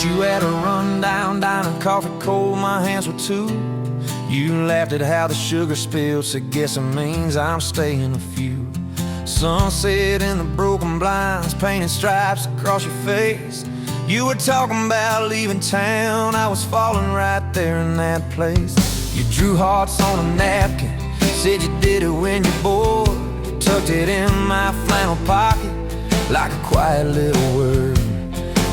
you at a rundown diner, coffee cold, my hands were too. You laughed at how the sugar spilled, said guess it means I'm staying a few. Sunset in the broken blinds, painted stripes across your face. You were talking about leaving town, I was falling right there in that place. You drew hearts on a napkin, said you did it when you're bored. Tucked it in my flannel pocket like a quiet little word.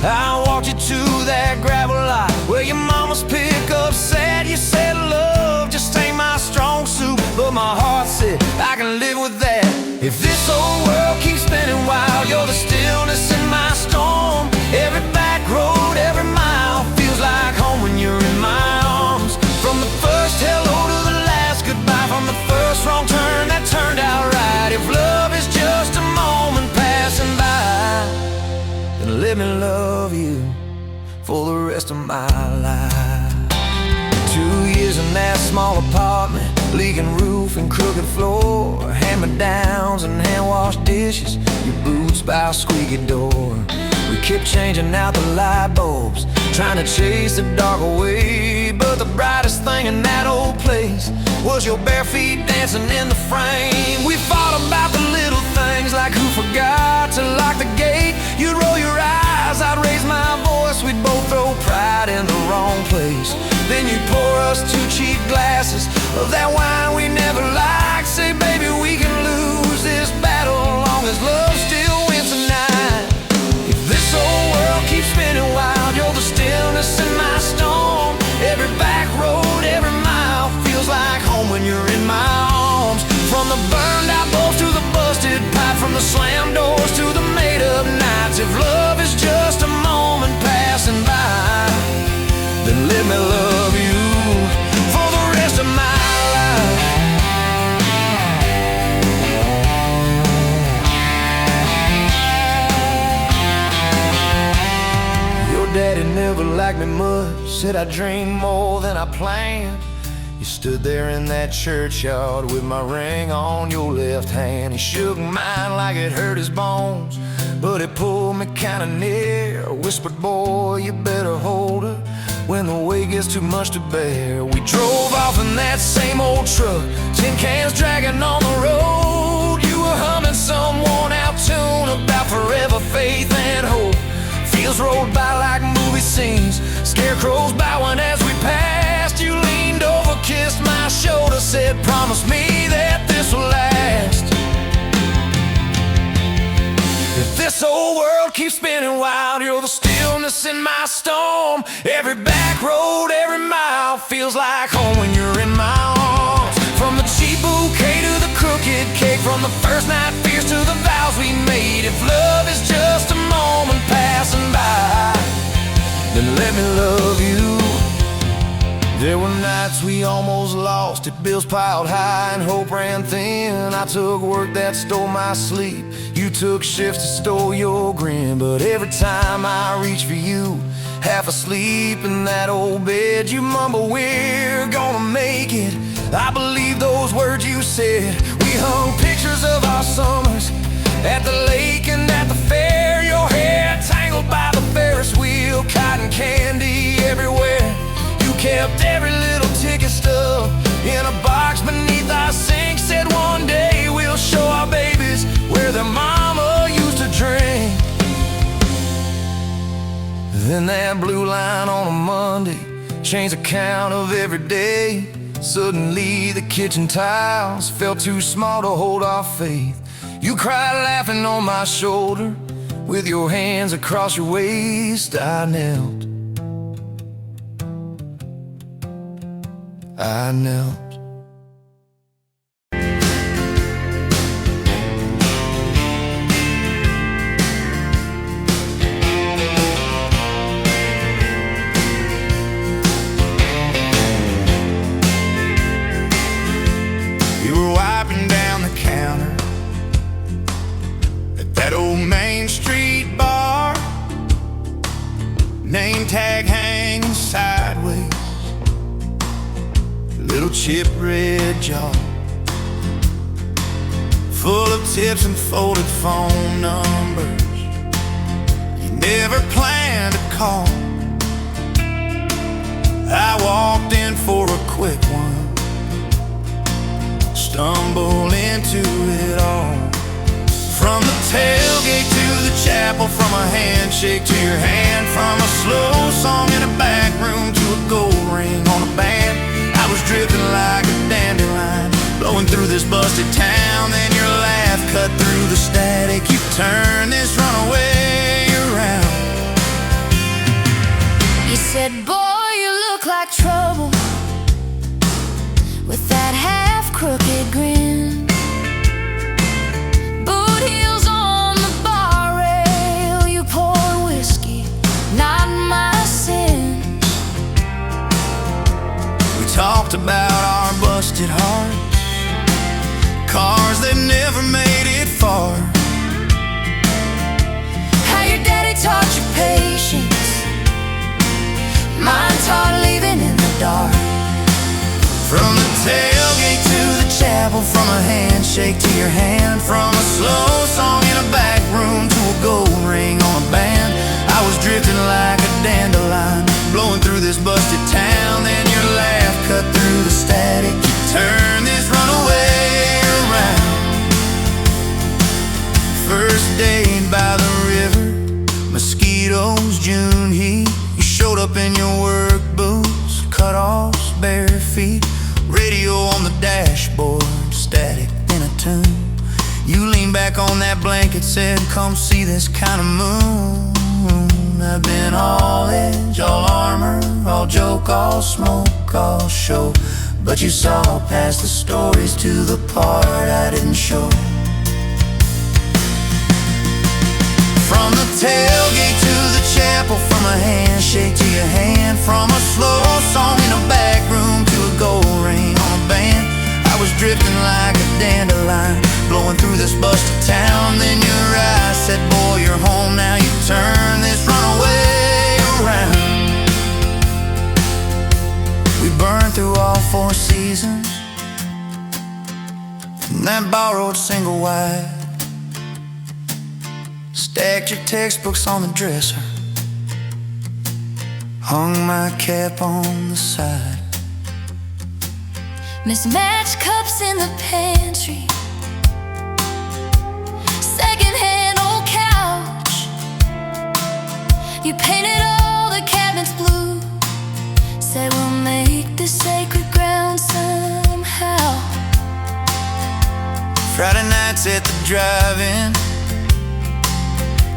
I walked you to that gravel lot where your mama's pickup sat. You said love just ain't my strong suit, but my heart said I can live with that. If this old world keeps spinning wild, you're the stillness in my storm. Every back road, every mile feels like home when you're in my arms. From the first hello to the last goodbye, from the first wrong turn that turned out right. If love is just a moment passing by, then let me love you for the rest of my life. 2 years in that small apartment, leaking roof and crooked floor, hand-me-downs and hand-washed dishes, your boots by a squeaky door. We kept changing out the light bulbs, trying to chase the dark away. But the brightest thing in that old place was your bare feet dancing in the frame. We fought about the little things, like who forgot to lock the gate. You'd roll your eyes, I'd raise my voice, we'd both throw pride in the wrong place. Then you'd pour us 2 cheap glasses of that wine we never liked. Say, baby, we can lose this battle long as love still wins tonight. If this old world keeps spinning wild, you're the stillness in my storm. Every back road, every mile feels like home when you're in my arms. From the burned out bulbs to the busted pipe, from the slammed doors to the made up nights. If love is just a moment passing by, then let me love you for the rest of my life. Your daddy never liked me much, said I dreamed more than I planned. You stood there in that churchyard with my ring on your left hand. He shook mine like it hurt his bones, but it pulled me kinda near. Whispered, boy, you better hold her when the weight gets too much to bear. We drove off in that same old truck, tin cans dragging on the road. You were humming some worn out tune about forever faith and hope. Fields rolled by like movie scenes, scarecrows bowing as we passed. You leaned over, kissed my shoulder, said, promise me that this will last. If this old world keeps spinning wild, you're the stillness in my storm. Every back road, every mile feels like home when you're in my arms. From the cheap bouquet to the crooked cake, from the first night fears to the vows we made. If love is just a moment passing by, then let me love you. There were nights we almost lost it, bills piled high and hope ran thin. I took work that stole my sleep, you took shifts that stole your grin. But every time I reach for you, half asleep in that old bed, you mumble, we're gonna make it. I believe those words you said. We hung pictures of our summers at the lake and at the fair. Your hair tangled by the Ferris wheel, cotton candy everywhere. You kept every little ticket stub in a box beneath our sink. Said one day we'll show our babies where their mama used to drink. Then that blue line on a Monday changed the count of every day. Suddenly the kitchen tiles felt too small to hold our faith. You cried laughing on my shoulder, with your hands across your waist. I knelt, I knelt. You were wiping down the counter at that old Main Street bar, name tag hanging sideways, little chip red jar full of tips and folded phone numbers you never planned to call. I walked in for a quick one, stumbled into it all. From the tailgate to the chapel, from a handshake to your hand, from a slow song in a back room to a gold ring on a band. I was drifting like a dandelion, blowing through this busted town. Then your laugh cut through the static. You turned this runaway around. You said, boy, you look like trouble, with that half-crooked grin. Boot heels on the bar rail, you pour whiskey, not my sin. We talked about our busted hearts, cars that never made it far. How your daddy taught you patience, mine taught leaving in the dark. From the tailgate to the chapel, from a handshake to your hand, from a slow song in a back room to a gold ring on a band. I was drifting like a dandelion, blowing through this busted town. Then your laugh cut through the static. You turned this runaway around. First date by the river, mosquitoes, June heat. You showed up in your work boots, cut-offs, bare feet. Radio on the dashboard, static in a tune. You leaned back on that blanket, said, come see this kind of moon. I've been all edge, all armor, all joke, all smoke, all show. But you saw past the stories to the part I didn't show. From the tailgate to the chapel, from a handshake to your hand, from a slow song in a back room to a gold ring on a band. I was drifting like a dandelion, blowing through this busted town. Then your eyes said, boy, you're home now. You turn this runaway around. We burned through all 4 seasons in that borrowed single wide. Stacked your textbooks on the dresser, hung my cap on the side. Mismatched cups in the pantry, secondhand old couch. You painted all the cabinets blue, said we'll make this sacred ground somehow. Friday nights at the drive-in,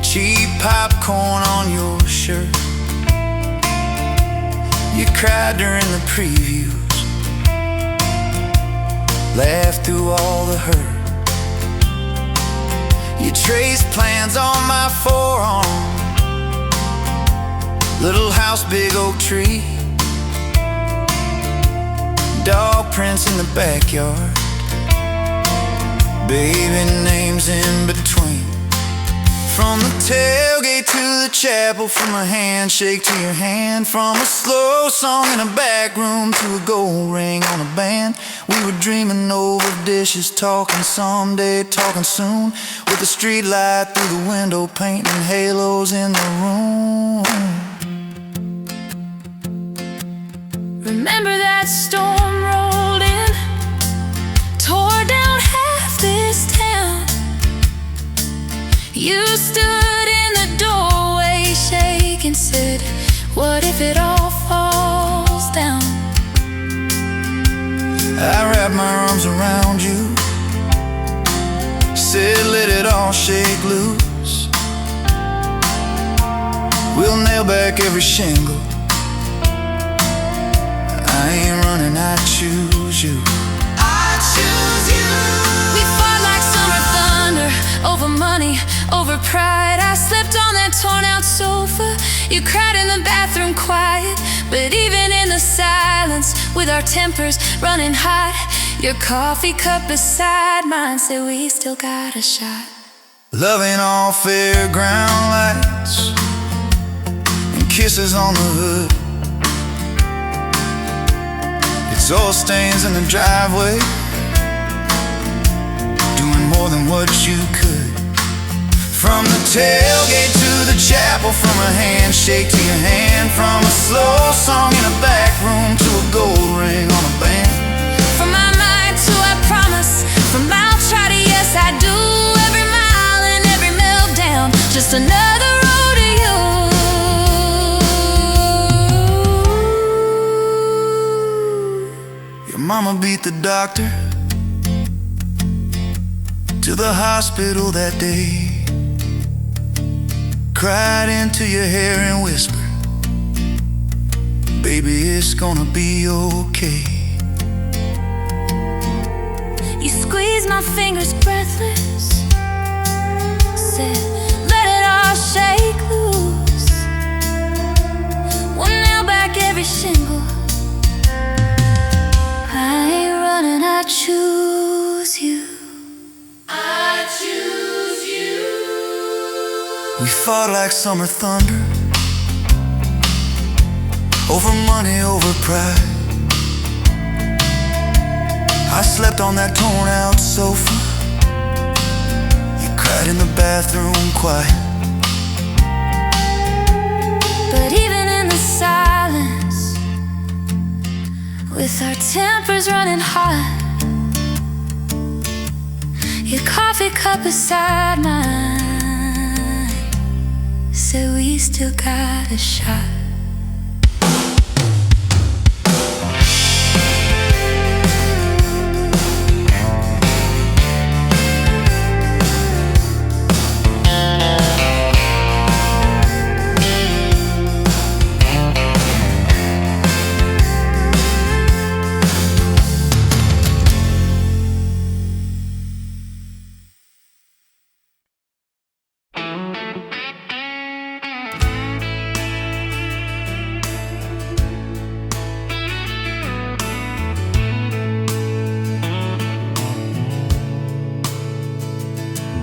cheap popcorn on your shirt. You cried during the previews, laughed through all the hurt. You traced plans on my forearm, little house, big oak tree, dog prints in the backyard, baby names in between. From the tailgate to the chapel, from a handshake to your hand, from a slow song in a back room to a gold ring on a band. We were dreaming over dishes, talking someday, talking soon, with the street light through the window, painting halos in the room. Remember that storm rolled in, tore down half this town. You stood in the doorway, shaking, said, what if it all falls down? I wrapped my arms around you, said let it all shake loose. We'll nail back every shingle. I ain't running, I choose you. I choose you. We fought like summer thunder, over money, over pride. I slept on that torn out sofa, you cried in the bathroom quiet. But even in the silence, with our tempers running hot, your coffee cup beside mine said we still got a shot. Loving all fairground lights and kisses on the hood. It's oil stains in the driveway, doing more than what you could. From the tailgate to the chapel from a handshake to your hand, from a slow song in a back room to a gold ring on a band. From my mind to I promise, from I'll try to yes I do. Every mile and every meltdown, just another road to you. Your mama beat the doctor to the hospital that day, cried into your hair and whispered, baby, it's gonna be okay. You squeezed my fingers breathless, said, let it all shake loose. One nail back every shingle. I ain't running, I choose you. I choose you. We fought like summer thunder, over money, over pride. I slept on that torn out sofa, you cried in the bathroom quiet. But even in the silence, with our tempers running hot, your coffee cup beside mine said we still got a shot.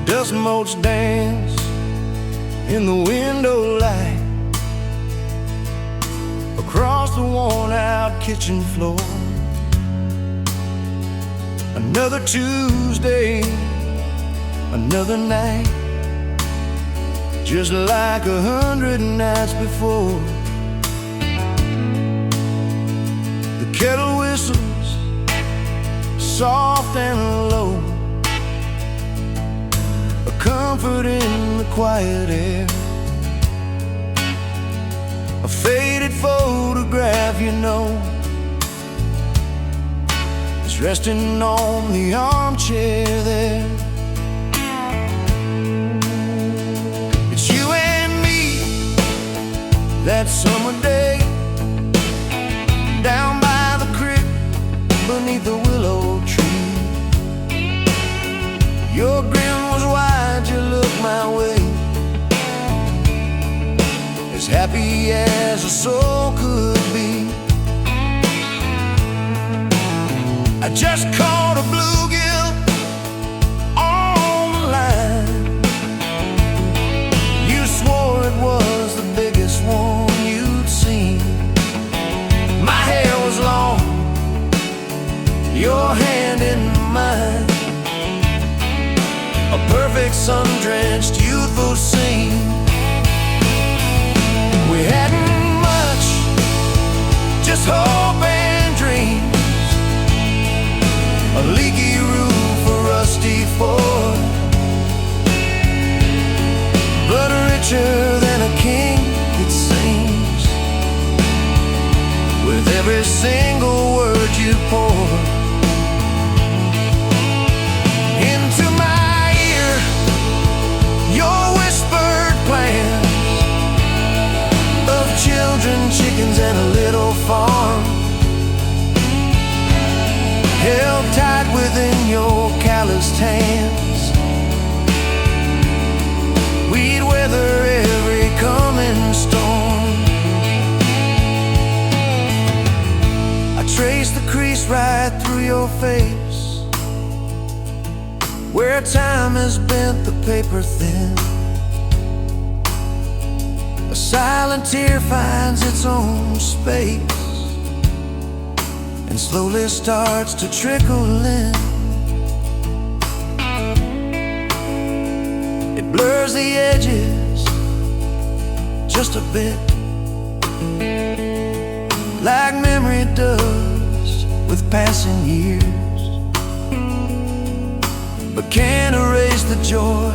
Dust motes dance in the window light across the worn-out kitchen floor. Another Tuesday, another night, just like 100 nights before. The kettle whistles soft and low, a comfort in the quiet air. A faded photograph, you know, is resting on the armchair there. It's you and me that summer day, down by the creek beneath the willow tree. Your grin was wide, you looked my way, as happy as a soul could be. I just caught a bluegill on the line. You swore it was the biggest one you'd seen. My hair was long, your hand in mine, a perfect sun-drenched youthful scene. We hadn't much, just hope and dreams, a leaky roof, a rusty Ford, but richer than a king, it seems, with every single word you poured into my ear. Your whispered plans of children, chickens, and a little farm, held tight within your calloused hands. We'd weather every coming storm. I traced the crease right through your face, where time has bent the paper thin. A silent tear finds its own space and slowly starts to trickle in. It blurs the edges just a bit, like memory does with passing years, but can't erase the joy,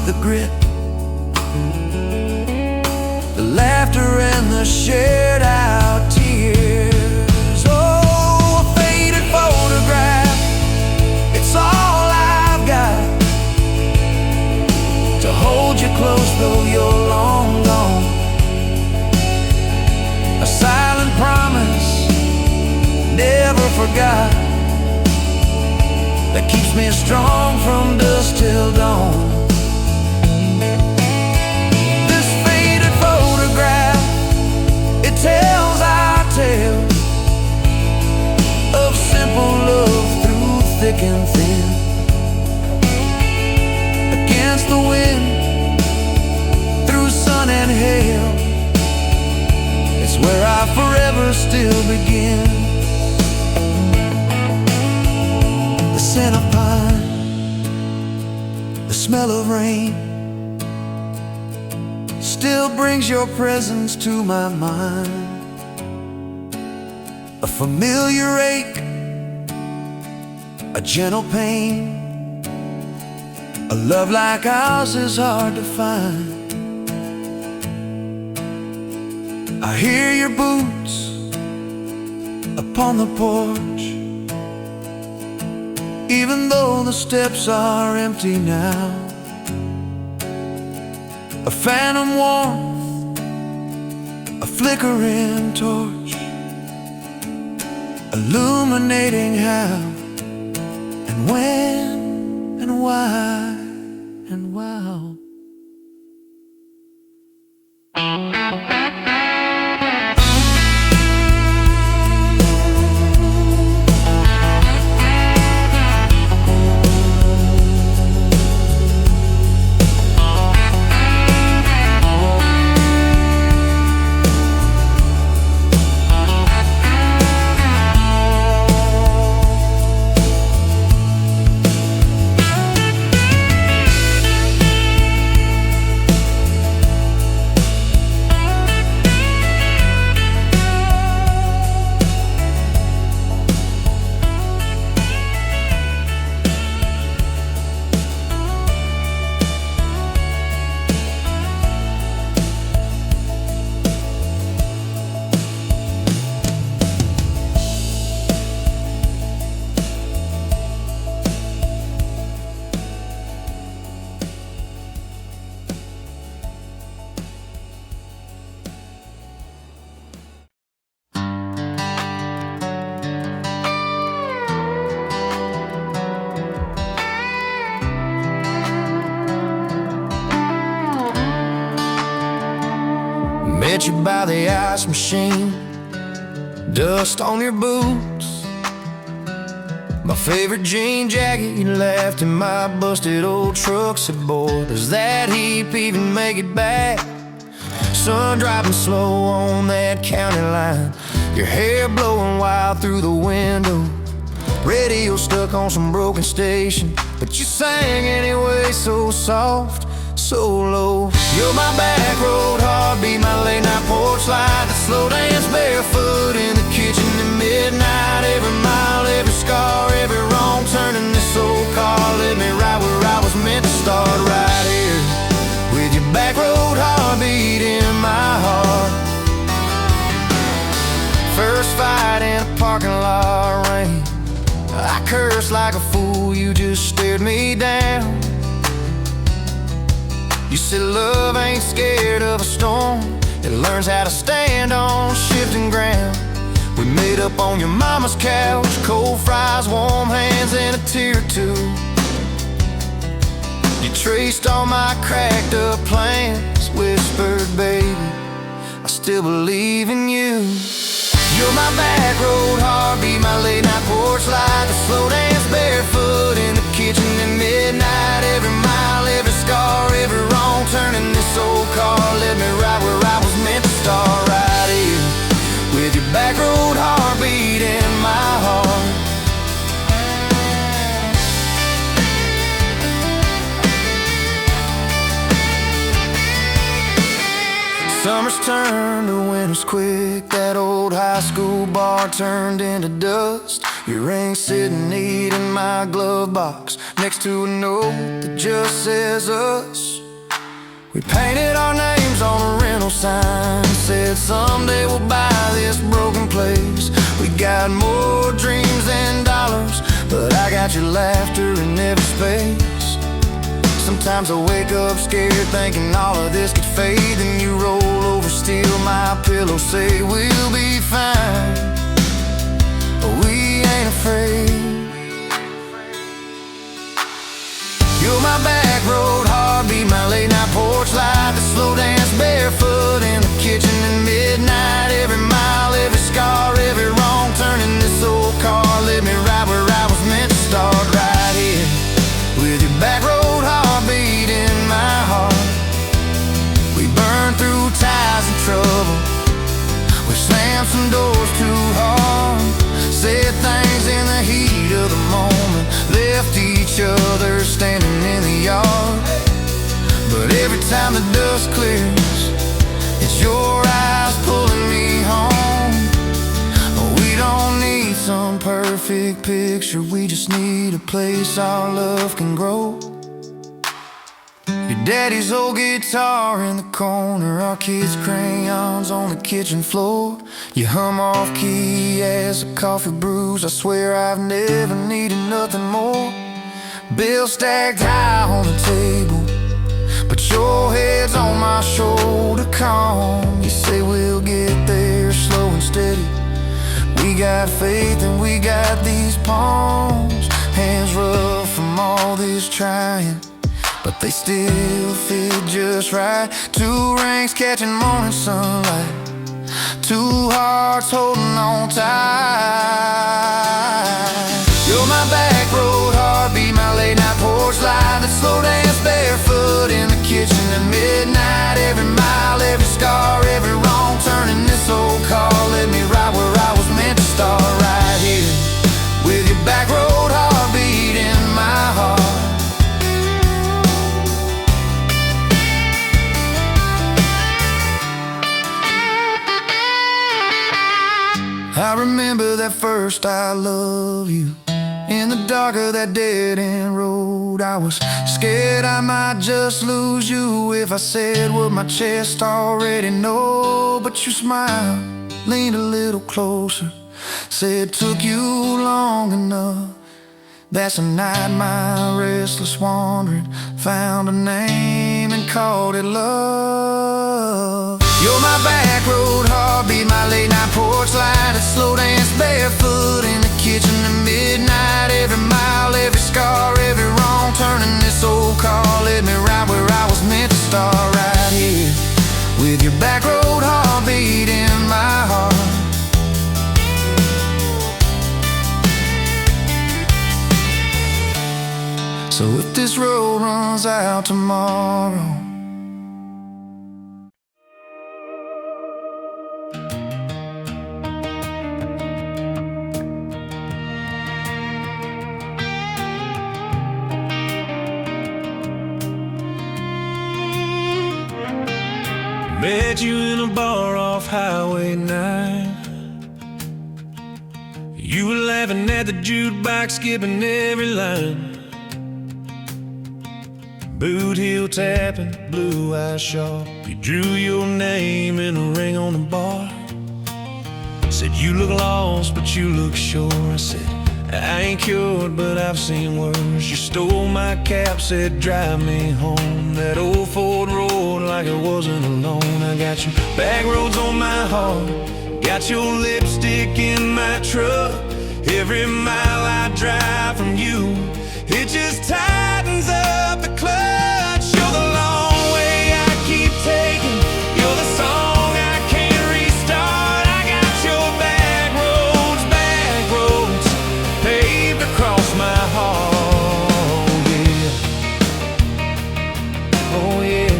the grit, the laughter and the shared out tears. Oh, a faded photograph, it's all I've got to hold you close though you're long gone. A silent promise, never forgot, that keeps me strong from dusk till dawn. This faded photograph, it tells our tale of simple love through thick and thin. Against the wind, through sun and hail, it's where I forever still begin. The scent of pine, the smell of rain, still brings your presence to my mind. A familiar ache, a gentle pain, a love like ours is hard to find. I hear your boots upon the porch, even though the steps are empty now. A phantom warmth, a flickering torch, illuminating how and when and why and wow. Met you by the ice machine, dust on your boots, my favorite jean jacket you left in my busted old truck. Said, boy, does that heap even make it back? Sun driving slow on that county line, your hair blowing wild through the window, radio stuck on some broken station, but you sang anyway, so soft, so low. You're my back road heartbeat, my late night porch light, the slow dance barefoot in the kitchen at midnight. Every mile, every scar, every wrong turn in this old car led me right where I was meant to start, right here with your back road heartbeat in my heart. First fight in a parking lot rain, I cursed like a fool, you just stared me down. You said love ain't scared of a storm, it learns how to stand on shifting ground. We made up on your mama's couch, cold fries, warm hands, and a tear or two. You traced all my cracked up plans, whispered, baby, I still believe in you. You're my back road heartbeat, my late night porch light, the slow dance barefoot in the kitchen at midnight. Every mile, every scar, every wrong turn in this old car led me right where I was meant to start, right here with your back road heartbeat in my heart. Summers turned to winters quick. That old high school bar turned into dust. Your ring sitting neat in my glove box, next to a note that just says us. We painted our names on a rental sign, said someday we'll buy this broken place. We got more dreams than dollars, but I got your laughter in every space. Sometimes I wake up scared, thinking all of this could fade. Then you roll over, steal my pillow, say we'll be fine, but we ain't afraid. You're my back road heartbeat, my late night porch light, the slow dance barefoot in the kitchen at midnight. Every mile, every scar, every wrong turn in this old car led me right where I was meant to start, right here with your back road heartbeat in my heart. We burned through ties and trouble, we slammed some doors too hard, said things in the heat of the moment, left each other standing in the yard. But every time the dust clears, it's your eyes pulling me home. We don't need some perfect picture, we just need a place our love can grow. Your daddy's old guitar in the corner, our kids' crayons on the kitchen floor. You hum off key as the coffee brews, I swear I've never needed nothing more. Bills stacked high on the table, but your head's on my shoulder, calm. You say we'll get there slow and steady. We got faith and we got these palms, hands rough from all this trying, but they still fit just right. Two rings catching morning sunlight, two hearts holding on tight. You're my back road heartbeat, my late night porch light, that slow dance barefoot in the kitchen at midnight. Every mile, every scar, every wrong turn in this old car led me right where I was meant to start, right here with your back road heartbeat in my heart. I remember that first I love you, in the dark of that dead-end road. I was scared I might just lose you if I said what my chest already know. But you smiled, leaned a little closer, said took you long enough. That's a night my restless wandering found a name and called it love. You're my back road heartbeat, my late night porch light, a slow dance barefoot in the kitchen at midnight. Every mile, every scar, every wrong turn in this old car led me right where I was meant to start, right here with your back road heartbeat in my heart. So if this road runs out tomorrow, met you in a bar off Highway 9. You were laughing at the jukebox, skipping every line. Boot heel tapping, blue eyes sharp. You drew your name in a ring on the bar. Said you look lost, but you look sure. I said I ain't cured, but I've seen worse. You stole my cap, said drive me home. That old Ford road like it wasn't alone. I got your back roads on my heart, got your lipstick in my truck. Every mile I drive from you, it just tightens up the clutch. You're the long way I keep taking, you're the song I can't restart. I got your back roads paved across my heart, yeah. Oh yeah.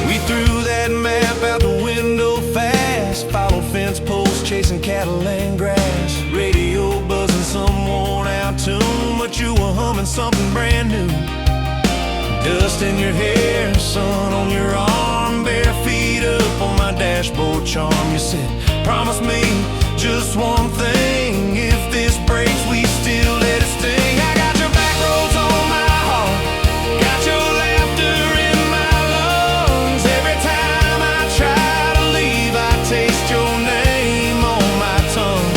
We threw that map out the window fast, followed fence posts, chasing cattle and grass. Radio buzzing some worn out tune, but you were something brand new. Dust in your hair, sun on your arm. bare feet up on my dashboard charm. You said, promise me just one thing, if this breaks we still let it sting. I got your back roads on my heart, got your laughter in my lungs. Every time I try to leave I taste your name on my tongue.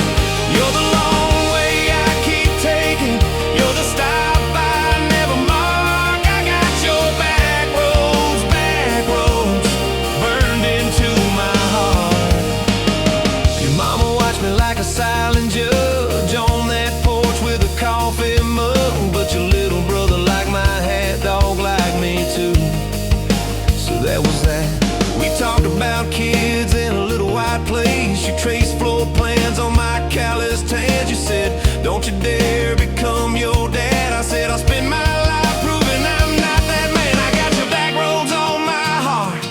You're the long way I keep taking, you're the stop I never mark. I got your back roads burned into my heart. Your mama watched me like a silent judge on that porch with a coffee mug, but your little brother liked my hat dog like me too. So that was that. We talked about kids in a little white place. You traced floor plans on my calloused hands. You said, don't you dare become your dad. I said, I'll spend my life proving I'm not that man. I got your back roads on my heart,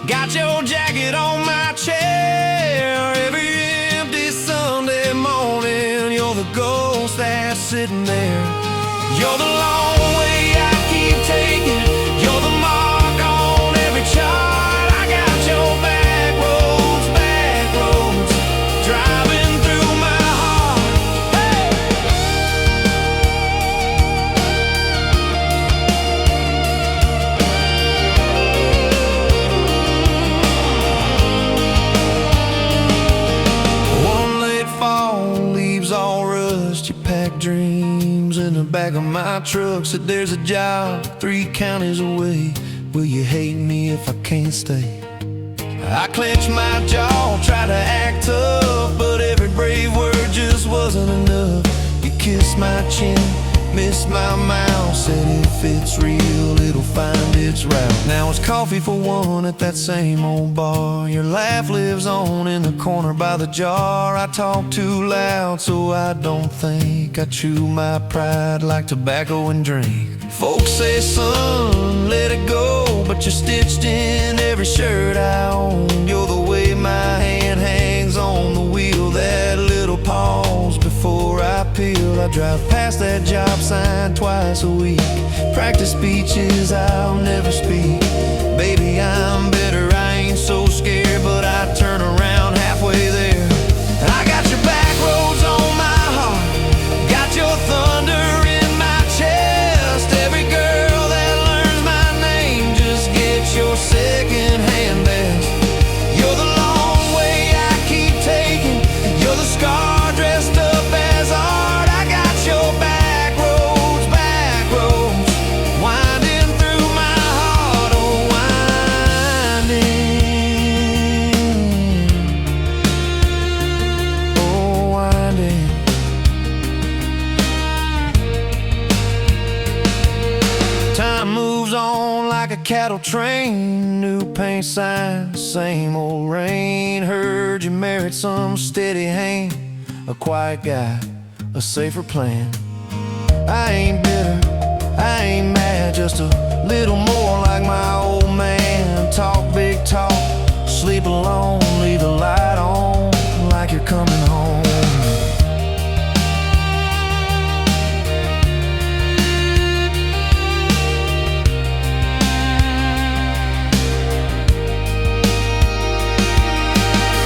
got your jacket on my chair. Every empty Sunday morning you're the ghost that's sitting there. You're the long way I keep taking, you're the mark on every chart. I got your back roads driving through my heart. Hey! One late fall, leaves all rust. You pack dreams in the back of my truck. Said there's a job 3 counties away. Will you hate me if I can't stay? I clenched my jaw, tried to act tough, but every brave word just wasn't enough. You kissed my chin, missed my mouth, said if it's real, it'll find its route. Now it's coffee for one at that same old bar. Your laugh lives on in the corner by the jar. I talk too loud, so I don't think. I chew my pride like tobacco and drink. Folks say, son, let it go, but you're stitched in every shirt I own. You're the way my hand hangs on the wheel, that little pause before I peel. I drive past that job sign twice a week, practice speeches I'll never speak. Baby, I'm better, I ain't so scared, but I turn around halfway there. I got your back roads on my heart, got your thunder in my chest. Every girl that learns my name just gets your second-hand best. You're the long way I keep taking, you're the scar dressed up as art. I got your back roads winding through my heart, oh winding. Time moves on like a cattle train, new paint signs, same old rain. Heard you married some steady hand, a quiet guy, a safer plan. I ain't bitter, I ain't mad, just a little more like my old man. Talk big talk, sleep alone, leave the light on like you're coming home.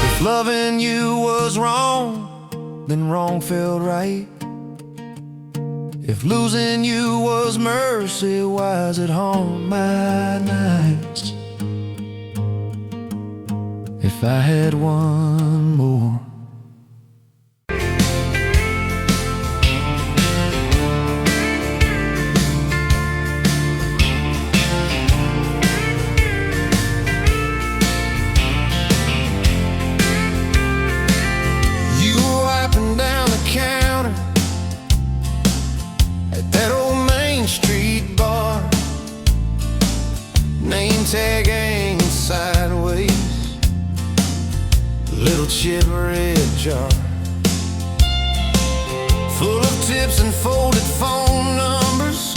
If loving you was wrong, then wrong felt right. If losing you was mercy, why is it haunt my nights? If I had one more. You wiping down the counter at that old Main Street bar, name tag hanging sideways, little chip red jar full of tips and folded phone numbers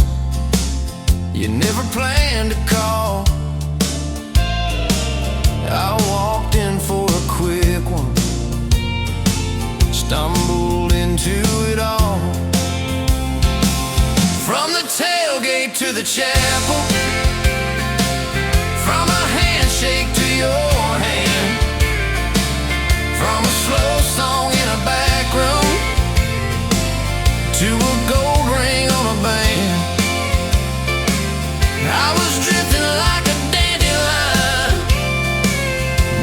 you never planned to call. I walked in for a quick one, stumbled into it all. From the tailgate to the chapel, from a handshake to your hand. From a slow song in a back room to a gold ring on a band. I was drifting like a dandelion,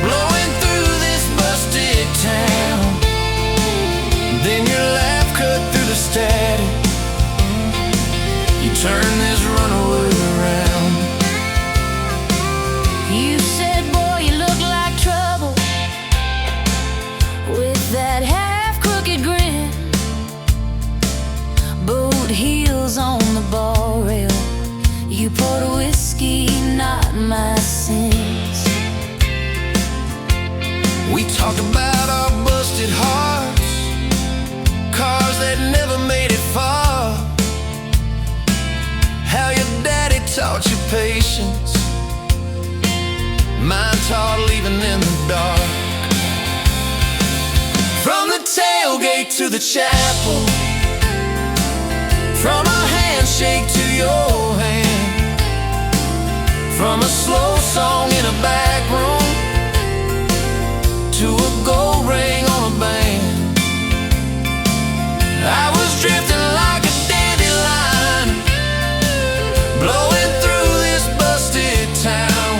blowing through this busted town. Then your laugh cut through the static. You turn this runaway around. You said, boy, you look like trouble, with that half-crooked grin, boot heels on the bar rail. You poured whiskey, not my sins. We talked about our busted hearts, cars that never made it far, how your daddy taught you patience, mine taught leaving in the dark. From the tailgate to the chapel, from a handshake to your hand, from a slow song in a back room to a gold ring on a band. I was drifting like a dandelion, blowing through this busted town.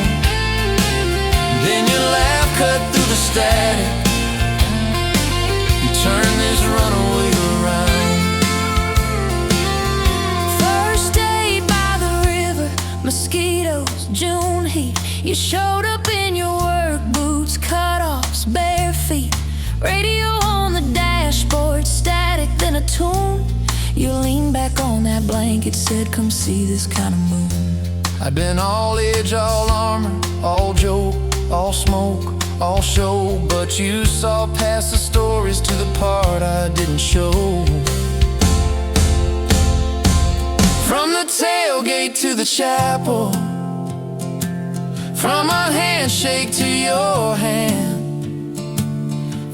Then your laugh cut through the static. You turn this runaway around. First day by the river, mosquitoes, June heat. You showed up in your work boots, cut-offs, bare feet. Radio on the dashboard, static, then a tune. You leaned back on that blanket, said, come see this kind of moon. I've been all edge, all armor, all joke, all smoke, all show, but you saw past the stories to the part I didn't show. From the tailgate to the chapel, from a handshake to your hand,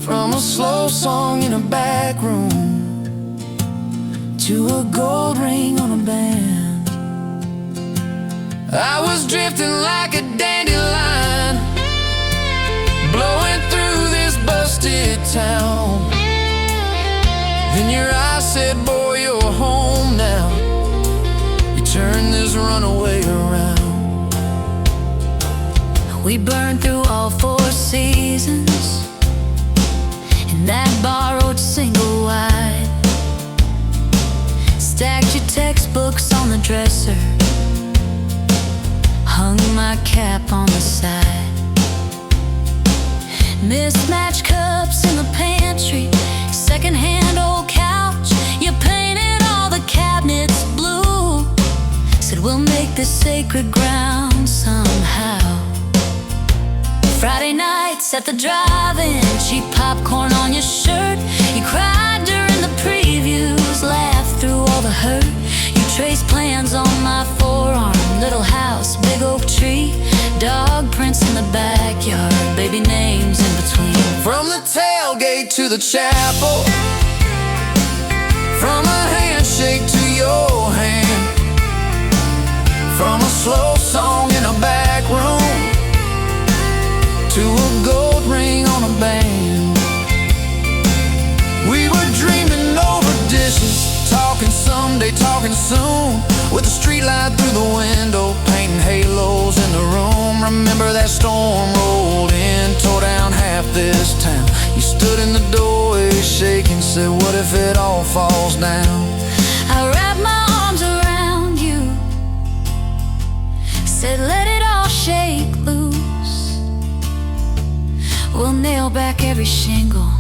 from a slow song in a back room to a gold ring on a band. I was drifting like a dandelion, blowing through this busted town. Then your eyes said, boy, you're home now. You turned this runaway around. We burned through all 4 seasons in that borrowed single wide. Stacked your textbooks on the dresser, hung my cap on the side. Mismatched cups in the pantry, secondhand old couch. You painted all the cabinets blue, said we'll make this sacred ground somehow. Friday nights at the drive-in, cheap popcorn on your shirt. You cried during the previews, laughed through all the hurt. You traced plans on my forearm, little house, big oak tree, dog prints in the backyard, baby names in between. From the tailgate to the chapel, from a handshake to your hand, from a slow song in a back room to a gold ring on a band. We were dreaming over dishes, talking someday, talking soon, with a street light through the window, painting halos in the room. Remember that storm rolled in, tore down half this town. You stood in the doorway shaking, said, what if it all falls down? I wrapped my arms around you, said let it all shake loose. We'll nail back every shingle.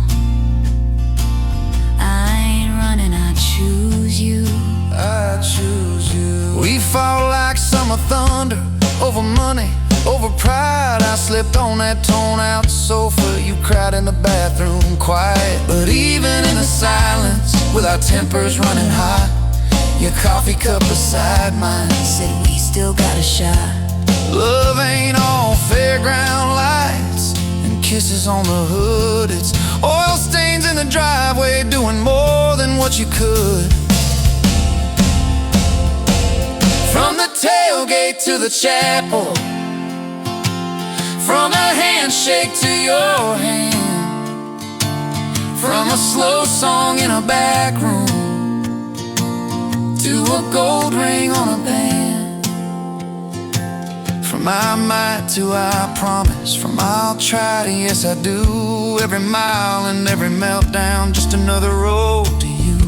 I ain't running, I choose you. I choose you. We fought like summer thunder, over money, over pride. I slipped on that torn-out sofa, you cried in the bathroom quiet. But even in the silence, with our tempers running hot, your coffee cup beside mine Said we still got a shot. love ain't all fairground lights and kisses on the hood. It's oil stains in the driveway, doing more than what you could. From the tailgate to the chapel, From a handshake to your hand, from a slow song in a back room to a gold ring on a band. From I might to I promise, from I'll try to yes I do. Every mile and every meltdown, just another road to you.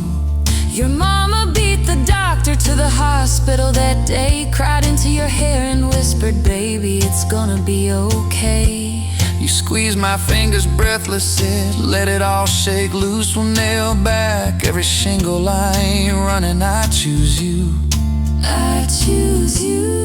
Your mama beat the doctor to the hospital that day, cried into your hair and whispered, baby, it's gonna be okay. You squeezed my fingers breathless, said, let it all shake loose. We'll nail back every shingle. I ain't running, I choose you. I choose you.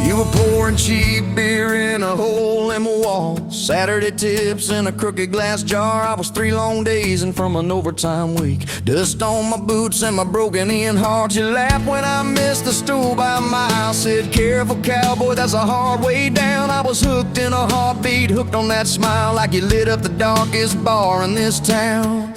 You were pouring cheap beer in a hole in my wall, Saturday tips in a crooked glass jar. I was 3 long days and from an overtime week, dust on my boots and my broken in heart. You laughed when I missed the stool by a mile, said, careful cowboy, that's a hard way down. I was hooked in a heartbeat, hooked on that smile, like you lit up the darkest bar in this town.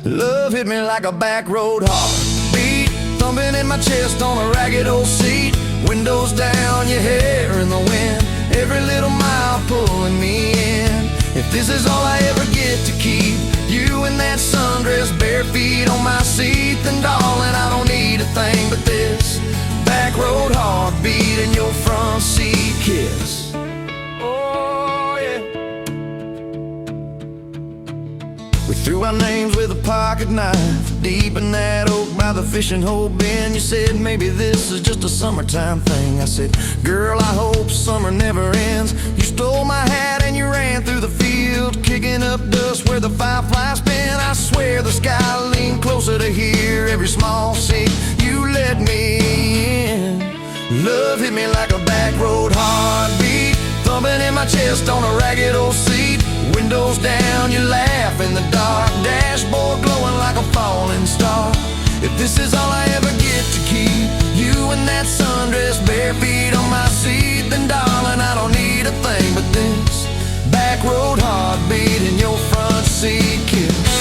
Love hit me like a back road heartbeat, thumping in my chest on a ragged old seat. Windows down, your hair in the wind, every little mile pulling me in. If this is all I ever get to keep, you in that sundress, bare feet on my seat, then darling, I don't need a thing but this back road heartbeat and your front seat kiss. Oh yeah. We threw our names with a pocket knife deep in that oak by the fishing hole bin. You said maybe this is just a summertime thing. I said, girl, I hope summer never ends. You stole my hat and you ran through the field, kicking up dust where the fireflies spin. I swear the sky leaned closer to hear every small seat you let me in. Love hit me like a back road heartbeat, thumping in my chest on a ragged old seat. Windows down, you laugh in the dark, dashboard glowing like a falling star. If this is all I ever get to keep, you in that sundress, bare feet on my seat, then darling, I don't need a thing but this back road heartbeat and your front seat kiss.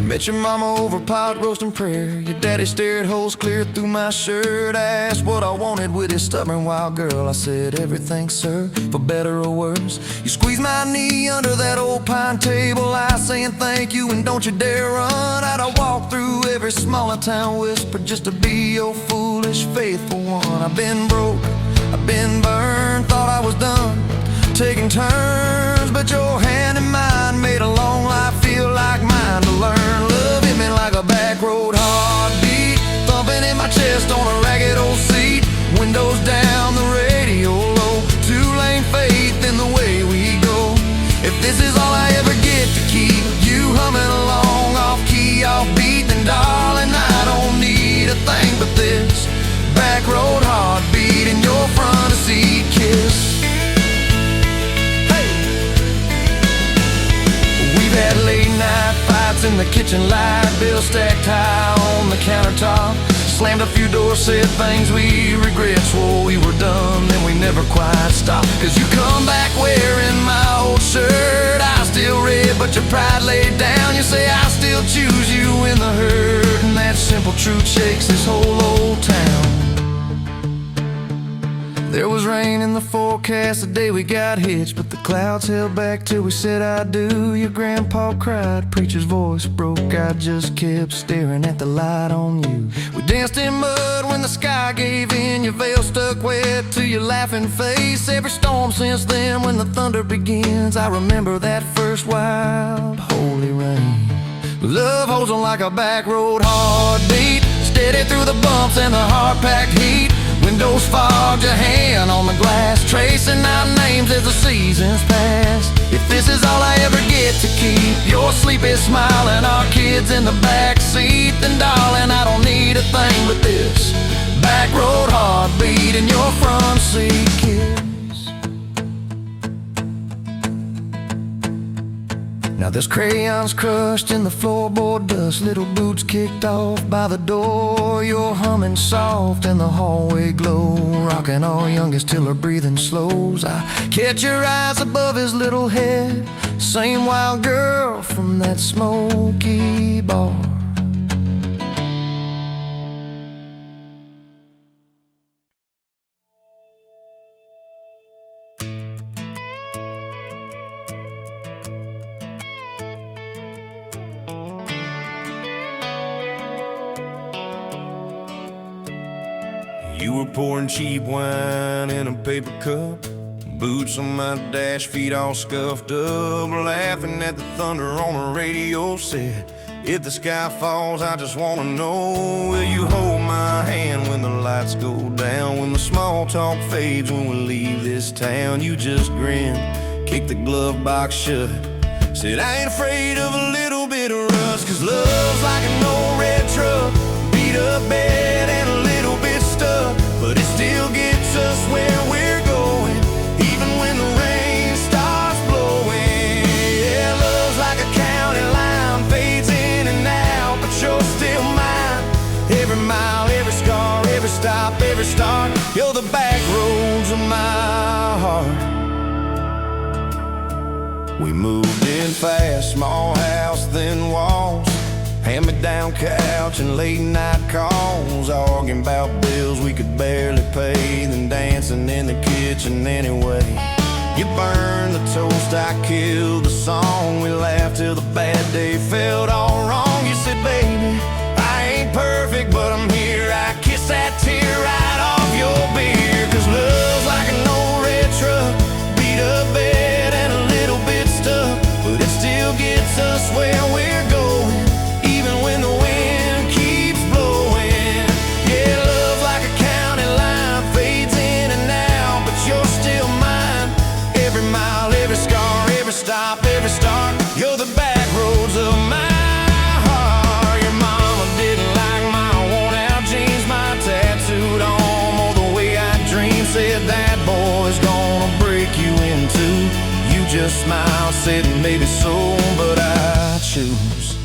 Met your mama over pot roast and prayer. Your daddy stared holes clear through my shirt. I asked what I wanted with his stubborn wild girl. I said everything, sir, for better or worse. You squeezed my knee under that old pine table, I saying thank you and don't you dare run. I'd walk through every smaller town whisper just to be your foolish faithful one. I've been broke, I've been burned, thought I was done taking turns, but your hand in mine made a long life feel like mine to learn. Love hit me like a back road heartbeat, thumping in my chest on a ragged old seat. Windows down, the radio low, 2-lane faith in the way we go. If this is all I ever get to keep, you humming along off key, off beat, then darling, I don't need a thing but this back road heartbeat and your front seat kiss. Had late night fights in the kitchen, light bill stacked high on the countertop. Slammed a few doors, said things we regret, swore we were done, then we never quite stopped. Cause you come back wearing my old shirt, I still red but your pride laid down. You say I still choose you in the hurt, and that simple truth shakes this whole old town. There was rain in the forecast the day we got hitched, but the clouds held back till we said I do. Your grandpa cried, preacher's voice broke, I just kept staring at the light on you. We danced in mud when the sky gave in, your veil stuck wet to your laughing face. Every storm since then when the thunder begins, I remember that first wild holy rain. Love holds on like a back road heartbeat, steady through the bumps and the hard-packed heat. Windows windows fogged, your hand on the glass, tracing out names as the seasons pass. If this is all I ever get to keep, your sleepy smile and our kids in the back seat, then darling, I don't need a thing but this back road heartbeat and your front seat kiss. Now there's crayons crushed in the floorboard dust, little boots kicked off by the door. You're humming soft in the hallway glow, rocking our youngest till her breathing slows. I catch your eyes above his little head, same wild girl from that smoky bar. You were pouring cheap wine in a paper cup, boots on my dash, feet all scuffed up, laughing at the thunder on the radio. Said, if the sky falls, I just wanna know, will you hold my hand when the lights go down, when the small talk fades, when we leave this town? You just grinned, kicked the glove box shut, said, I ain't afraid of a little bit of rust, 'cause love's like an old red truck, beat up bed and a little bit stuck, but it still gets us where we're going, even when the rain starts blowing. Yeah, love's like a county line, fades in and out, but you're still mine. Every mile, every scar, every stop, every start, you're the back roads of my heart. We moved in fast, small house, thin walls, hand-me-down couch and late-night calls, arguing about bills we could barely pay, then dancing in the kitchen anyway. You burned the toast, I killed the song, we laughed till the bad day felt all wrong. You said, baby, I ain't perfect, but I'm here. I kiss that tear right off your beer, 'cause love's like an old red truck, beat up bed and a little bit stuck, but it still gets us where we're going, even when the wind keeps blowing. Yeah, love's like a county line, fades in and out, but you're still mine. Every mile, every scar, every stop, every start, you're the back roads of my heart. Your mama didn't like my worn-out jeans, my tattooed arm, or the way I dream. Said that boy's gonna break you in two. You just smiled, said maybe so, but I choose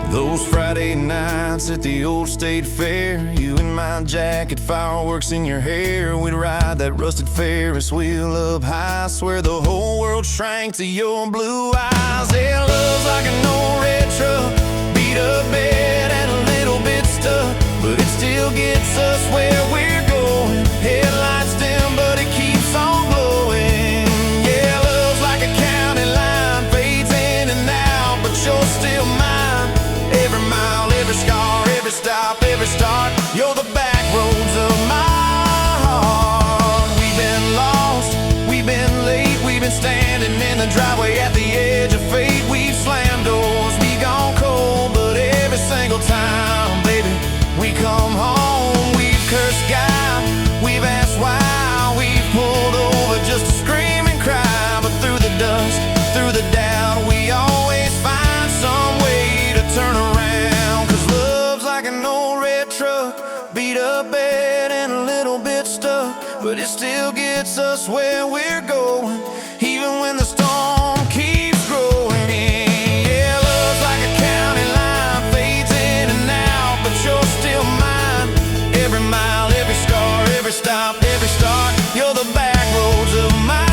those Friday nights at the old state fair, you in my jacket, fireworks in your hair. We'd ride that rusted Ferris wheel up high, swear the whole world shrank to your blue eyes. Yeah, love's like an old red truck, beat up bed and a little bit stuck, but it still gets us where we're going. Headlights dim, but it keeps on glowing. Yeah, love's like a county line, fades in and out, but you're still mine. Every mile, every scar, every stop, every start, you're the back roads of my heart. We've been lost, we've been late, we've been standing in the driveway at the edge of fate. We've slammed doors, we gone cold, but every single time, baby, we come home. We've cursed God, we've asked why, we've pulled over just to scream and cry, but through the dust, through the doubt, we always find some way to turn around. 'Cause love's like an old red truck, beat up bed and a little bit stuck, but it still gets us where we're going, even when the storm keeps growing. Yeah, love's like a county line, fades in and out, but you're still mine. Every mile, every scar, every stop, every start, you're the back roads of my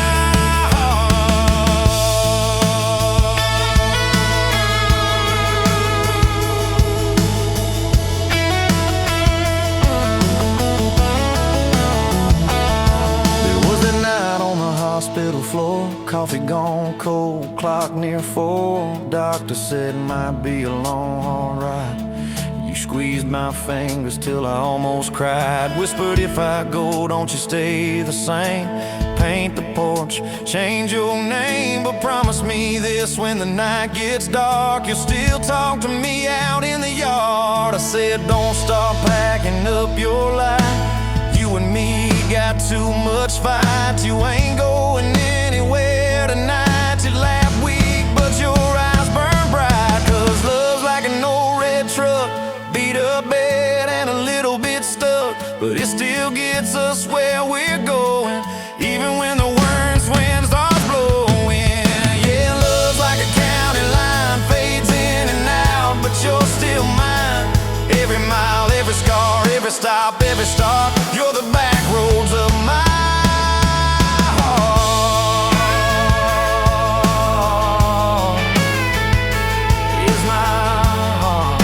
hospital floor, coffee gone cold, clock near 4. Doctor said might be a long, hard ride. You squeezed my fingers till I almost cried. Whispered, if I go, don't you stay the same. Paint the porch, change your name, but promise me this, when the night gets dark, you'll still talk to me out in the yard. I said, don't stop packing up your life, got too much fight. You ain't going anywhere tonight. You laugh weak, but your eyes burn bright. 'Cause love's like an old red truck, beat up bed and a little bit stuck, but it still gets us where we're going, even when the worst wind starts blowing. Yeah, love's like a county line, fades in and out, but you're still mine. Every mile, every scar, every stop, every start, you're the back roads of my heart. Is my heart.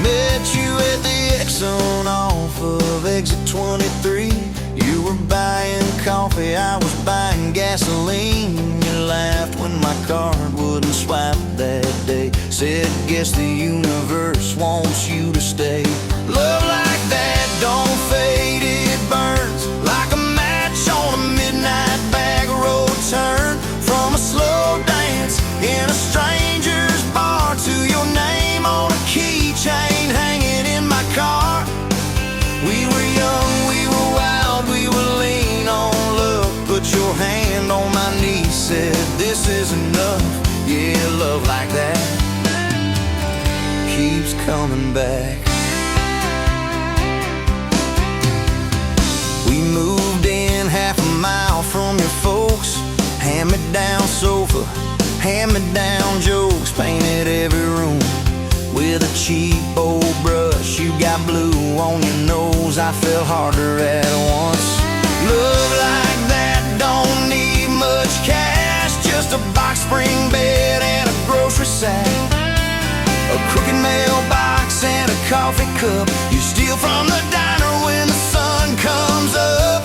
Met you at the Exxon off of exit 23. You were buying coffee, I was buying gasoline. You laughed when my card wouldn't swipe that day. Said, guess the universe wants you to stay. Love like that don't fade, it burns like a match on a midnight back road turn. From a slow dance in a stranger's bar to your name on a keychain hanging in my car. We were young, we were wild, we were lean on love. Put your hand on my knee, said this is enough. Yeah, love like that keeps coming back. We moved in half a mile from your folks. Hand-me-down sofa, hand-me-down jokes. Painted every room with a cheap old brush. You got blue on your nose, I fell harder at once. Love like that don't need much cash, just a box spring bed and a grocery sack, a crooked mailbox and a coffee cup you steal from the diner when the sun comes up.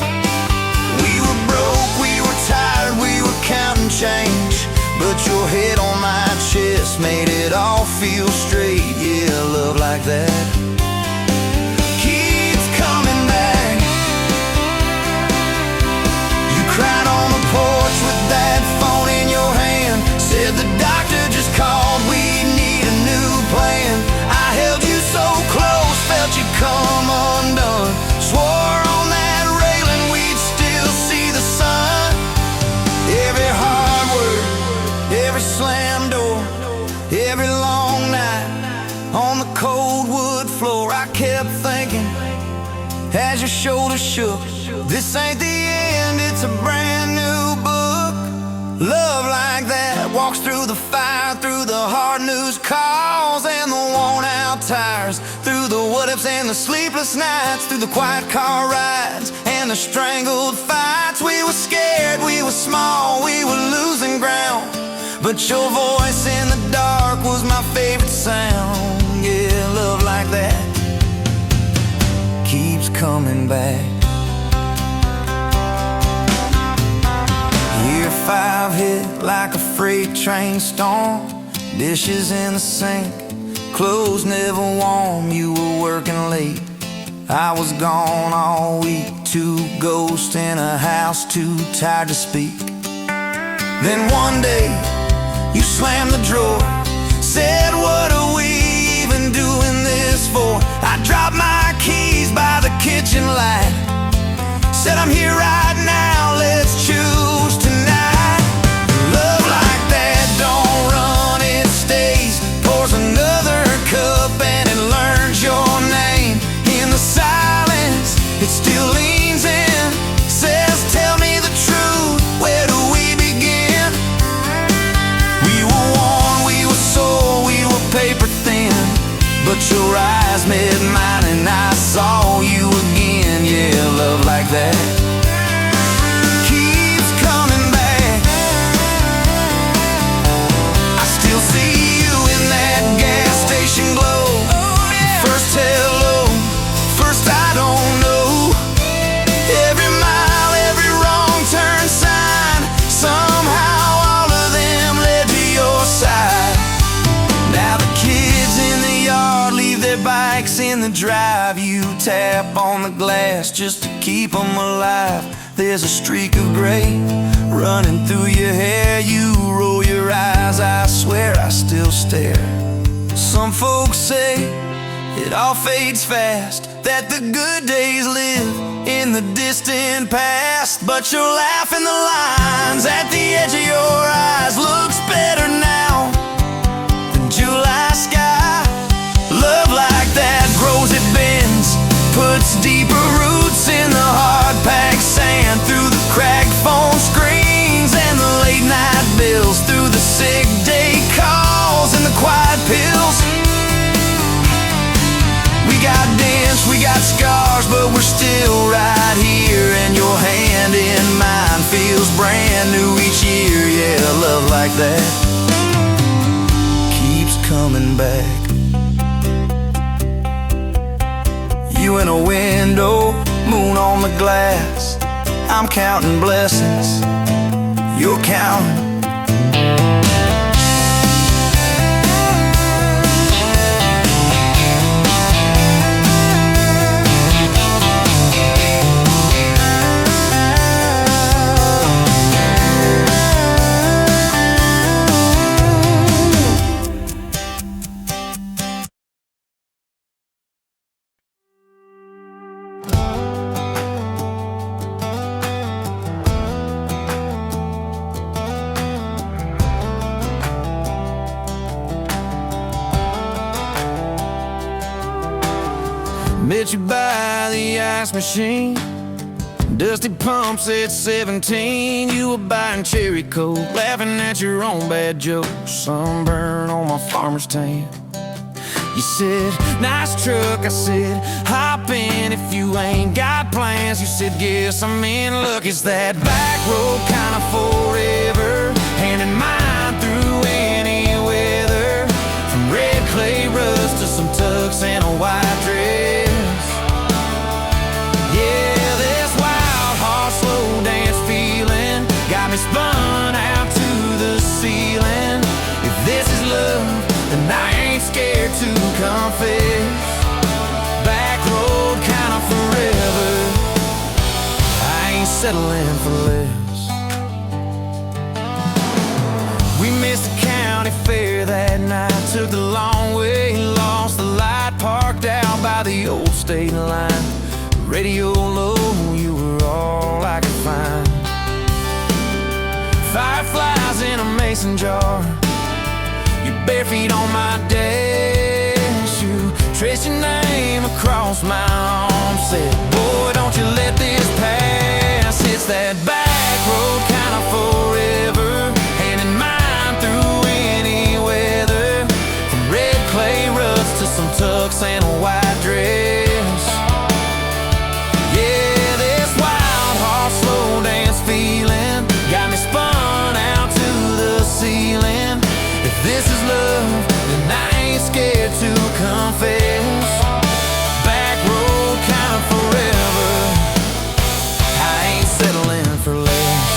We were broke, we were tired, we were counting change, but your head on my chest made it all feel straight. Yeah, love like that keeps coming back. You cried on the porch with that phone in your hand. Said the doctor just called, we need a new plan. I held you so close, felt you come undone. Swore on that railing we'd still see the sun. Every hard word, every slam door, every long night on the cold wood floor, I kept thinking as your shoulders shook, this ain't the end, it's a brand new book. Love like that walks through the fire, through the hard news calls and the worn out tires, through the what ifs and the sleepless nights, through the quiet car rides and the strangled fights. We were scared, we were small, we were losing ground, but your voice in the dark was my favorite sound. Yeah, love like that keeps coming back. Year 5 hit like a freight train storm. Dishes in the sink, clothes never warm. You were working late, I was gone all week. 2 ghosts in a house, too tired to speak. Then one day you slammed the drawer, said, what are we even doing this for? I dropped my keys by the kitchen light, said I'm here right now, let's choose tonight. Love like that don't run, it stays. Pours another cup and it learns your name. In the silence, it still leans in, says tell me the truth, where do we begin? We were worn, we were sore, we were paper thin, but your eyes met mine and I saw you again. Yeah, love like that keeps coming back. I still see you in that gas station glow. First hello, first I don't their bikes in the drive. You tap on the glass just to keep them alive. There's a streak of gray running through your hair. You roll your eyes, I swear I still stare. Some folks say it all fades fast, that the good days live in the distant past. But your laugh in the lines at the edge of your eyes looks better now than July sky. Love like that grows, it bends, puts deeper roots in the hard-packed sand, through the cracked phone screens and the late night bills, through the sick day calls and the quiet pills. We got dents, we got scars, but we're still right here, and your hand in mine feels brand new each year. Yeah, love like that keeps coming back. You in a window, moon on the glass. I'm counting blessings, you're counting. Met you by the ice machine, dusty pumps at 17. You were buying cherry coke, laughing at your own bad jokes. Sunburn on my farmer's tan. You said, nice truck. I said, hop in if you ain't got plans. You said, guess I'm in luck. It's that back road kind of forever, hand in mine through any weather. From red clay rust to some tux and a white dress. Spun out to the ceiling. If this is love, then I ain't scared to confess. Back road kind of forever, I ain't settling for less. We missed the county fair that night, took the long way, lost the light, parked out by the old state line. Radio low, you were all I could find. Fireflies in a mason jar, your bare feet on my dash. You traced your name across my arm, said, boy, don't you let this pass. It's that back road kind of forever, hand in mine through any weather. From red clay rust to some tux and a white dress. Yeah, this wild horse slow dance feeling got me spun out to the ceiling. If this is love, then I ain't scared to confess. Back road kind of forever, I ain't settling for less.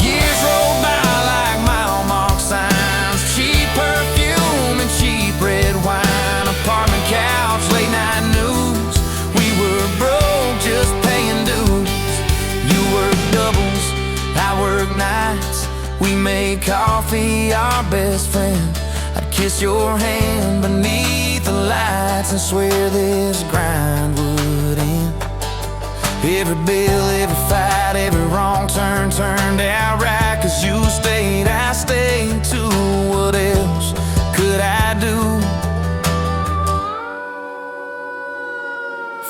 Years roll by like mile mark signs, cheap perfume and cheap red wine, apartment couch, late night news. We were broke, just paying dues. You work doubles, I work nights. We made coffee our best friend. I'd kiss your hand beneath the lights and swear this grind would end. Every bill, every fight, every wrong turn turned out right. 'Cause you stayed, I stayed too. What else could I do?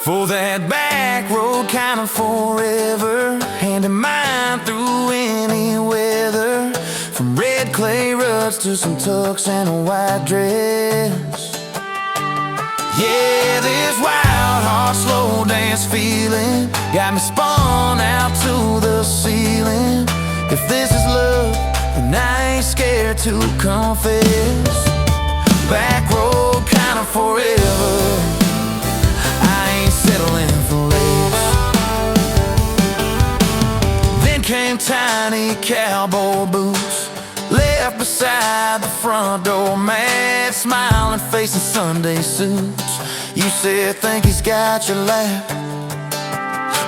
For that back road kind of forever, hand in mine through any weather. From red clay ruts to some tux and a white dress. Yeah, this wild heart slow dance feeling got me spun out to the ceiling. If this is love, then I ain't scared to confess. Back road kind of forever, settling for less. Then came tiny cowboy boots, left beside the front door mat. that smiling face in Sunday suits. You said, think he's got your lap.